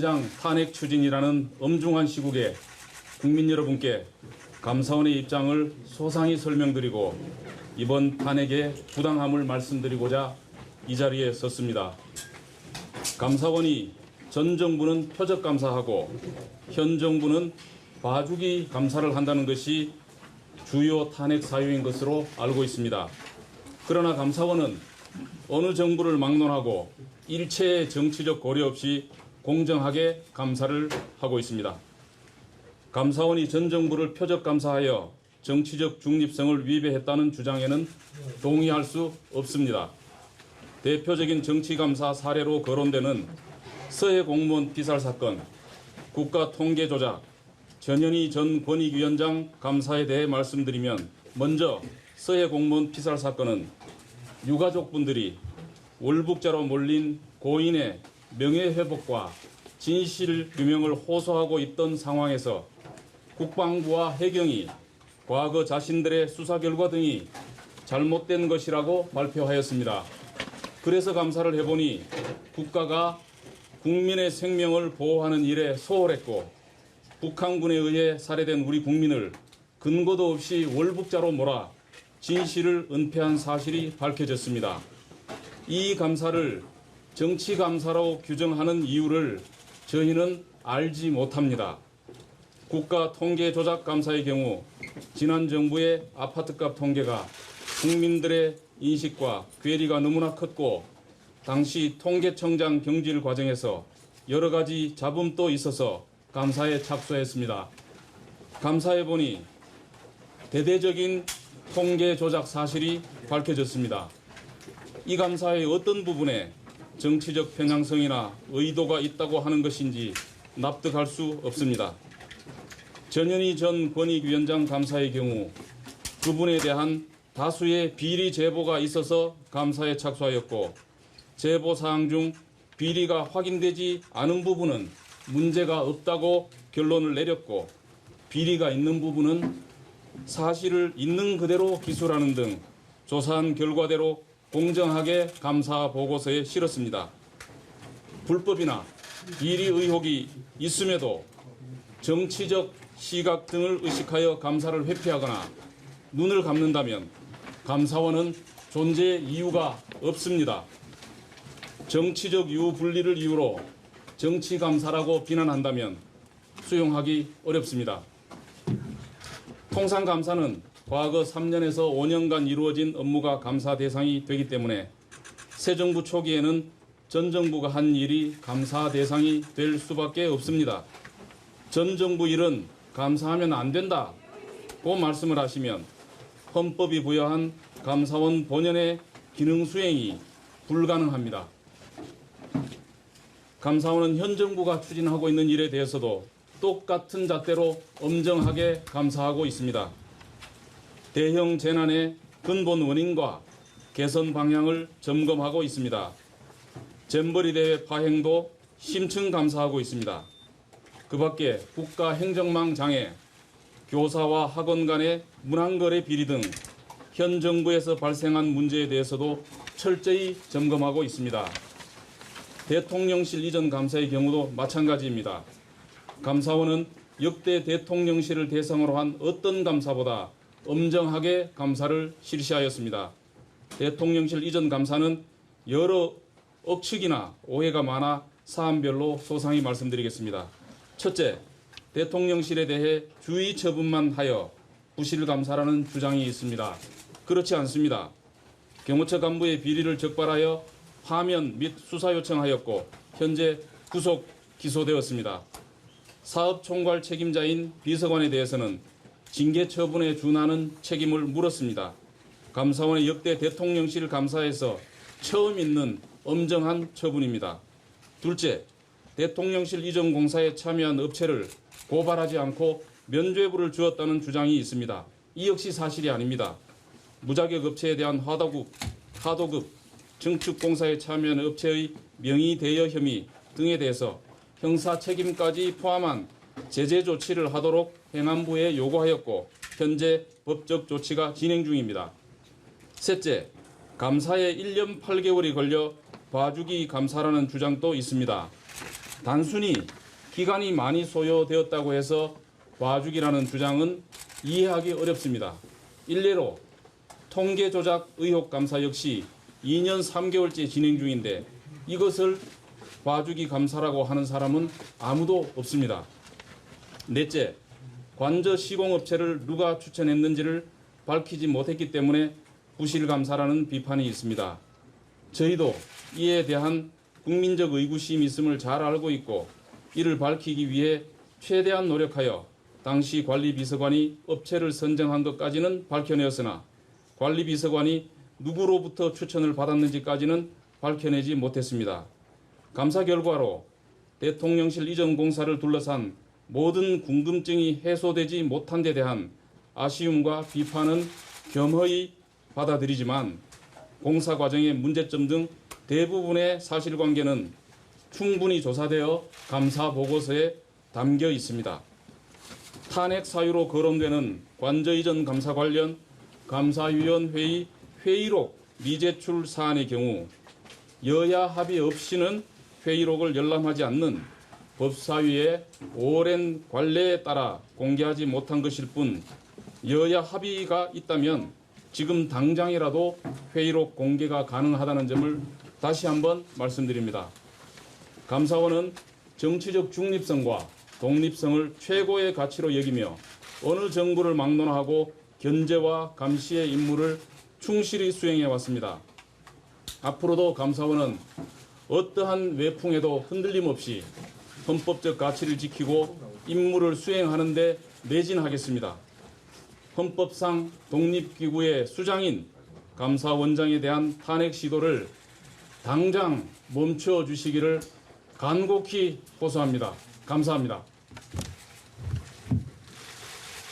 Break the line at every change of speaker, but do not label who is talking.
위원장 탄핵 추진이라는 엄중한 시국에 국민 여러분께 감사원의 입장을 소상히 설명드리고 이번 탄핵의 부당함을 말씀드리고자 이 자리에 섰습니다. 감사원이 전 정부는 표적 감사하고 현 정부는 봐주기 감사를 한다는 것이 주요 탄핵 사유인 것으로 알고 있습니다. 그러나 감사원은 어느 정부를 막론하고 일체의 정치적 고려 없이 공정하게 감사를 하고 있습니다. 감사원이 전 정부를 표적 감사하여 정치적 중립성을 위배했다는 주장에는 동의할 수 없습니다. 대표적인 정치감사 사례로 거론되는 서해 공무원 피살 사건, 국가통계조작, 전현희 전 권익위원장 감사에 대해 말씀드리면, 먼저 서해 공무원 피살 사건은 유가족분들이 월북자로 몰린 고인의 명예회복과 진실규명을 호소하고 있던 상황에서 국방부와 해경이 과거 자신들의 수사 결과 등이 잘못된 것이라고 발표하였습니다. 그래서 감사를 해보니 국가가 국민의 생명을 보호하는 일에 소홀했고 북한군에 의해 살해된 우리 국민을 근거도 없이 월북자로 몰아 진실을 은폐한 사실이 밝혀졌습니다. 이 감사를 정치감사로 규정하는 이유를 저희는 알지 못합니다. 국가통계조작감사의 경우 지난 정부의 아파트값 통계가 국민들의 인식과 괴리가 너무나 컸고 당시 통계청장 경질 과정에서 여러 가지 잡음도 있어서 감사에 착수했습니다. 감사해보니 대대적인 통계 조작 사실이 밝혀졌습니다. 이 감사의 어떤 부분에 정치적 편향성이나 의도가 있다고 하는 것인지 납득할 수 없습니다. 전현희 전 권익위원장 감사의 경우 그분에 대한 다수의 비리 제보가 있어서 감사에 착수하였고 제보 사항 중 비리가 확인되지 않은 부분은 문제가 없다고 결론을 내렸고 비리가 있는 부분은 사실을 있는 그대로 기술하는 등 조사한 결과대로 공정하게 감사 보고서에 실었습니다. 불법이나 비리 의혹이 있음에도 정치적 시각 등을 의식하여 감사를 회피하거나 눈을 감는다면 감사원은 존재 이유가 없습니다. 정치적 유불리를 이유로 정치감사라고 비난한다면 수용하기 어렵습니다. 통상감사는 과거 3년에서 5년간 이루어진 업무가 감사 대상이 되기 때문에 새 정부 초기에는 전 정부가 한 일이 감사 대상이 될 수밖에 없습니다. 전 정부 일은 감사하면 안 된다고 말씀을 하시면 헌법이 부여한 감사원 본연의 기능 수행이 불가능합니다. 감사원은 현 정부가 추진하고 있는 일에 대해서도 똑같은 잣대로 엄정하게 감사하고 있습니다. 대형 재난의 근본 원인과 개선 방향을 점검하고 있습니다. 잼버리 대회 파행도 심층 감사하고 있습니다. 그 밖에 국가 행정망 장애, 교사와 학원 간의 문항거래 비리 등 현 정부에서 발생한 문제에 대해서도 철저히 점검하고 있습니다. 대통령실 이전 감사의 경우도 마찬가지입니다. 감사원은 역대 대통령실을 대상으로 한 어떤 감사보다 엄정하게 감사를 실시하였습니다. 대통령실 이전 감사는 여러 억측이나 오해가 많아 사안별로 소상히 말씀드리겠습니다. 첫째, 대통령실에 대해 주의 처분만 하여 부실 감사라는 주장이 있습니다. 그렇지 않습니다. 경호처 간부의 비리를 적발하여 파면 및 수사 요청하였고 현재 구속 기소되었습니다. 사업총괄 책임자인 비서관에 대해서는 징계 처분에 준하는 책임을 물었습니다. 감사원의 역대 대통령실 감사에서 처음 있는 엄정한 처분입니다. 둘째, 대통령실 이전 공사에 참여한 업체를 고발하지 않고 면죄부를 주었다는 주장이 있습니다. 이 역시 사실이 아닙니다. 무자격 업체에 대한 하도급, 증축공사에 참여한 업체의 명의 대여 혐의 등에 대해서 형사 책임까지 포함한 제재 조치를 하도록 행안부에 요구하였고 현재 법적 조치가 진행 중입니다. 셋째, 감사에 1년 8개월이 걸려 봐주기 감사라는 주장도 있습니다. 단순히 기간이 많이 소요되었다고 해서 봐주기라는 주장은 이해하기 어렵습니다. 일례로 통계 조작 의혹 감사 역시 2년 3개월째 진행 중인데 이것을 봐주기 감사라고 하는 사람은 아무도 없습니다. 넷째, 관저 시공업체를 누가 추천했는지를 밝히지 못했기 때문에 부실감사라는 비판이 있습니다. 저희도 이에 대한 국민적 의구심이 있음을 잘 알고 있고 이를 밝히기 위해 최대한 노력하여 당시 관리비서관이 업체를 선정한 것까지는 밝혀내었으나 관리비서관이 누구로부터 추천을 받았는지까지는 밝혀내지 못했습니다. 감사 결과로 대통령실 이전 공사를 둘러싼 모든 궁금증이 해소되지 못한 데 대한 아쉬움과 비판은 겸허히 받아들이지만 공사 과정의 문제점 등 대부분의 사실관계는 충분히 조사되어 감사 보고서에 담겨 있습니다. 탄핵 사유로 거론되는 관저 이전 감사 관련 감사위원회의 회의록 미제출 사안의 경우 여야 합의 없이는 회의록을 열람하지 않는 법사위의 오랜 관례에 따라 공개하지 못한 것일 뿐 여야 합의가 있다면 지금 당장이라도 회의록 공개가 가능하다는 점을 다시 한번 말씀드립니다. 감사원은 정치적 중립성과 독립성을 최고의 가치로 여기며 어느 정부를 막론하고 견제와 감시의 임무를 충실히 수행해 왔습니다. 앞으로도 감사원은 어떠한 외풍에도 흔들림 없이 헌법적 가치를 지키고 임무를 수행하는 데 매진하겠습니다. 헌법상 독립기구의 수장인 감사원장에 대한 탄핵 시도를 당장 멈춰 주시기를 간곡히 호소합니다. 감사합니다.